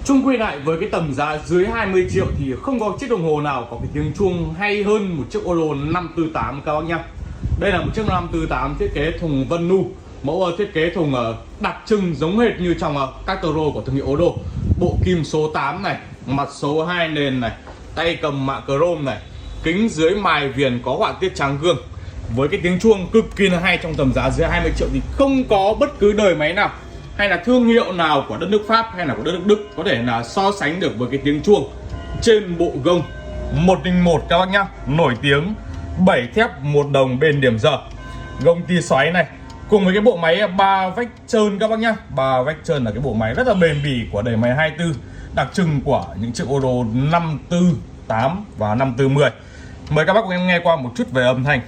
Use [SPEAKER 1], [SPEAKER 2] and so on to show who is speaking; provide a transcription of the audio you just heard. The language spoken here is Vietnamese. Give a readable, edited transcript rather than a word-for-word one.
[SPEAKER 1] Chung quy lại với cái tầm giá dưới 20 triệu thì không có chiếc đồng hồ nào có cái tiếng chuông hay hơn một chiếc Olo 548 các bác nhá. Đây là một chiếc 548 thiết kế thùng vân nu, mẫu thiết kế thùng đặc trưng giống hệt như trong các Toro của thương hiệu Olo. Bộ kim số 8 này, mặt số 2 nền này, tay cầm mạ chrome này, kính dưới mài viền có họa tiết trắng gương. Với cái tiếng chuông cực kỳ là hay trong tầm giá dưới 20 triệu thì không có bất cứ đời máy nào hay là thương hiệu nào của đất nước Pháp hay là của đất nước Đức có thể là so sánh được với cái tiếng chuông trên bộ gông 101 các bác nhá. Nổi tiếng 7 thép 1 đồng bên điểm giờ, gông tia xoáy này cùng với cái bộ máy 3 vách trơn các bác nhá. 3 vách trơn là cái bộ máy rất là bền bỉ của đời máy 24 đặc trưng của những chiếc Olo 548 và 5410. Mời các bác cùng em nghe qua một chút về âm thanh.